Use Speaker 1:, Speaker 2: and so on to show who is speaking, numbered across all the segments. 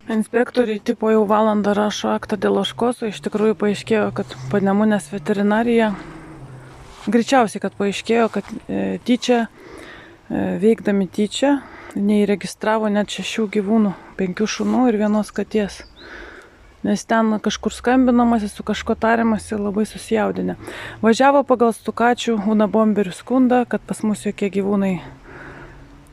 Speaker 1: Inspektoriai tipo jau valandą rašo aktą dėl ožkos, o iš tikrųjų paaiškėjo, kad Panemunės veterinarija, greičiausiai, kad paaiškėjo, kad tyčia, veikdami tyčia, neįregistravo net 6 gyvūnų, 5 šunų ir 1 katės. Nes ten kažkur skambinamasi, su kažko tariamasi, labai susijaudinę. Važiavo pagal Stukačių Unabomberių skundą, kad pas mus jokie gyvūnai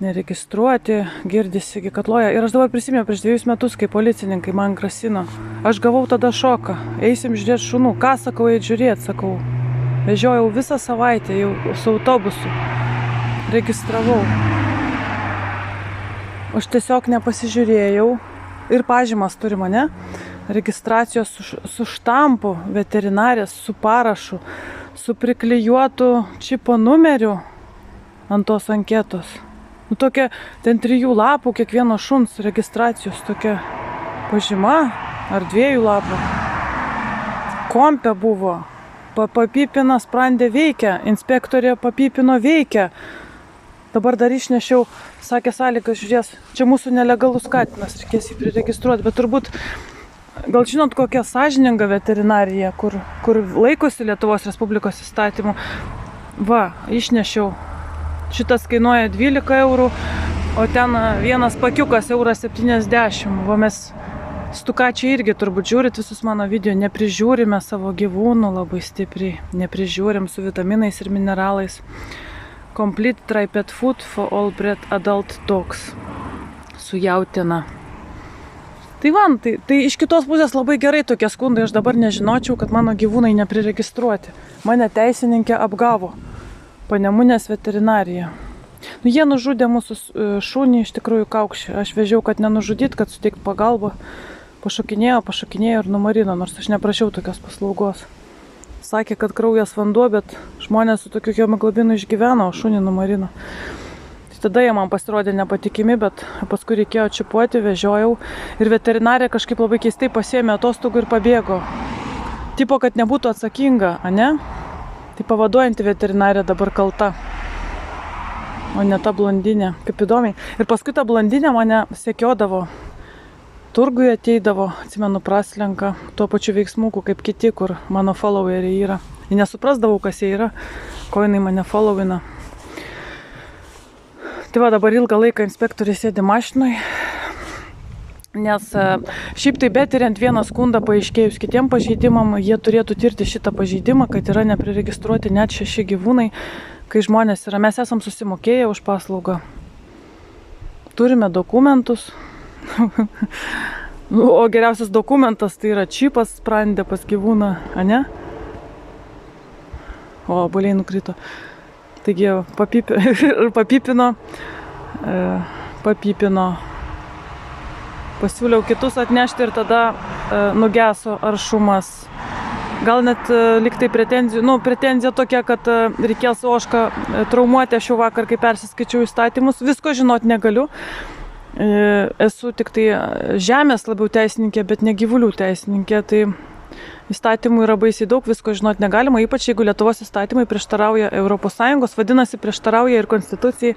Speaker 1: neregistruoti, girdisi, kad loja. Ir aš dabar prisimenu prieš 2 metus, kai policininkai man grasino. Aš gavau tada šoką. Eisim žiūrėti šunų. Ką sakau, eit žiūrėti, sakau. Vežiojau visą savaitę jau su autobusu. Registravau. Aš tiesiog nepasižiūrėjau. Ir pažymas turi mane. Registracijos su štampu, veterinarės, su parašu, su priklijuotu čipo numeriu ant tos anketos. Nu tokia, ten 3 lapų kiekvieno šuns registracijos tokia pažyma, ar 2 lapų. Kompe buvo, papypina sprandė veikia, inspektorė papypino veikia. Dabar dar išnešiau, sakė sąlygas, žiūrės, čia mūsų nelegalus katinas, reikės jį priregistruoti, bet turbūt, gal žinot, kokia sąžininga veterinarija, kur laikosi Lietuvos Respublikos įstatymų. Va, išnešiau. Šitas kainuoja 12 eurų, o ten vienas pakiukas €70. Va mes Stukačiai irgi turbūt žiūrit visus mano video, neprižiūrime savo gyvūnų labai stipriai, neprižiūrim su vitaminais ir mineralais. Complete Tri-Pet Food for All Bred Adult Dogs. Su jautina. Tai van, tai iš kitos pusės labai gerai tokie skundai, aš dabar nežinočiau, kad mano gyvūnai nepriregistruoti. Mane teisininkė apgavo. Panemunės veterinarija. Nu, jie nužudė mūsų šunį, iš tikrųjų kaukšį. Aš vežiau, kad nenužudyt, kad suteikt pagalbą. Pašokinėjo ir numarino, nors aš neprašiau tokios paslaugos. Sakė, kad kraujas vanduo, bet žmonės su tokiu hemoglobinu išgyveno, o šunį numarino. Tai tada jie man pasirodė nepatikimi, bet paskui reikėjo čipuoti, vežiojau. Ir veterinarė kažkaip labai keistai pasiėmė atostogų ir pabėgo. Tipo, kad nebūtų atsakinga, ane? Tai pavaduojanti veterinarė dabar kalta, o ne ta blondinė, kaip įdomiai. Ir paskui ta blondinė mane sekiodavo, turguje ateidavo, atsimenu, praslenka, tuo pačiu veiksmuku kaip kiti, kur mano followeriai yra. Jie nesuprasdavau, kas jie yra, ko jinai mane followina. Tai va, dabar ilgą laiką inspektoriai sėdi mašinoj. Nes šiaip tai betiriant vieną skundą paaiškėjus kitiem pažeidimam, jie turėtų tirti šitą pažeidimą, kad yra nepriregistruoti net 6 gyvūnai, kai žmonės yra. Mes esam susimokėję už paslaugą. Turime dokumentus. O geriausias dokumentas tai yra čipas sprandė pas gyvūną, ane? O, buliai nukrito. Taigi papypino. Pasiūliau kitus atnešti ir tada nugeso aršumas. Gal net liktai pretenzija tokia, kad reikės ožką traumuoti. Aš jau vakar, kai persiskaičiau įstatymus, visko žinot negaliu. Esu tik tai žemės labiau teisininkė, bet ne gyvulių teisininkė. Tai įstatymų yra baisiai daug, visko žinot negalima, ypač jeigu Lietuvos įstatymai prieštarauja ES, vadinasi prieštarauja ir konstitucijai,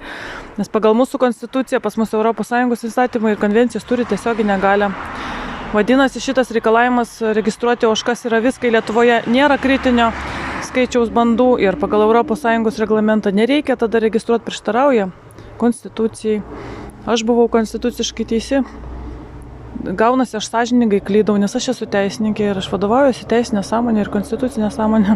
Speaker 1: nes pagal mūsų konstituciją pas mus ES įstatymai ir konvencijos turi tiesioginę galią. Vadinasi, šitas reikalavimas registruoti ožkas ir avis, kai Lietuvoje nėra kritinio skaičiaus bandų ir pagal ES reglamentą nereikia tada registruoti, prieštarauja konstitucijai. Aš buvau konstituciškai teisi. Gaunasi, aš sąžiningai klydau, nes aš esu teisininkė ir aš vadovaujuosi teisinę sąmonę ir konstitucinę sąmonę.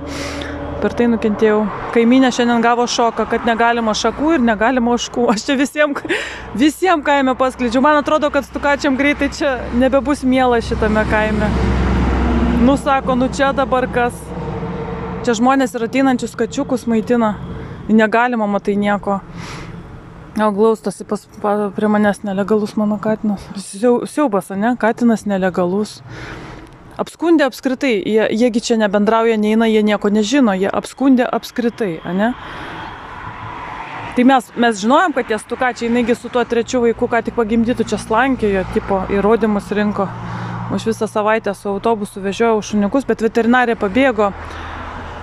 Speaker 1: Per tai nukentėjau. Kaimynė šiandien gavo šoką, kad negalima šakų ir negalima ožkų. Aš čia visiems kaime pasklydžiu. Man atrodo, kad Stukačiam greitai čia nebebus miela šitame kaime. Nu sako, nu čia dabar kas. Čia žmonės ir ateinančius kačiukus maitina. Negalima, matai, nieko. O glaustosi prie manęs nelegalus mano katinas. Siaubas, ne? Katinas nelegalus. Apskundė apskritai. Jiegi čia nebendrauja, neina, jie nieko nežino. Jie apskundė apskritai, ne? Tai mes žinojom, kad tie Stukačiai, jinai su tuo 3 vaiku, ką tik pagimdytų, čia slankiojo, tipo įrodymus rinko. Aš visą savaitę su autobusu vežiojau šuniukus, bet veterinarė pabėgo.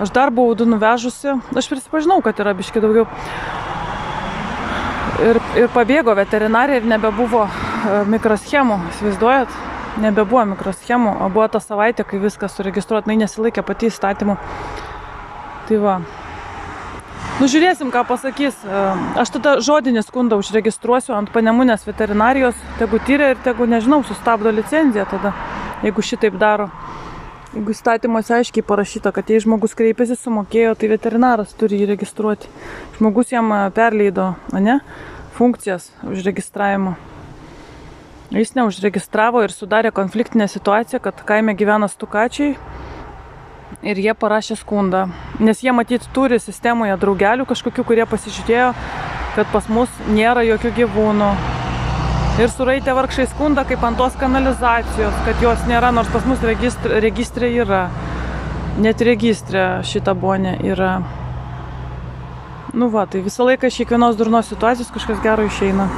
Speaker 1: Aš dar buvau 2 nuvežusi. Aš prisipažinau, kad yra biški daugiau. Ir pabėgo veterinarė ir nebebuvo mikroschemų, įsivaizduojat? Nebebuvo mikroschemų, o buvo ta savaitė, kai viskas suregistruot, nesilaikė pati įstatymų. Tai va. Nu, žiūrėsim, ką pasakys. Aš tada žodinį skundą užregistruosiu ant Panemunės veterinarijos, tegu tyria ir tegu, nežinau, sustabdo licenciją tada, jeigu šitaip daro. Jeigu įstatymuose aiškiai parašyta, kad jei žmogus kreipėsi, sumokėjo, tai veterinaras turi jį registruoti. Žmogus jam perleido, ne, funkcijas užregistravimo. Jis neužregistravo ir sudarė konfliktinę situaciją, kad kaime gyvena stukačiai ir jie parašė skundą. Nes jie matyt turi sistemoje draugelių kažkokių, kurie pasižiūrėjo, kad pas mus nėra jokių gyvūnų. Ir suraitė vargšai skundą kaip ant tos kanalizacijos, kad jos nėra, nors pas mus registrė yra. Net registrė šita bonė yra. Nu va, tai visą laiką iš kiekvienos durnos situacijos kažkas gero išeina.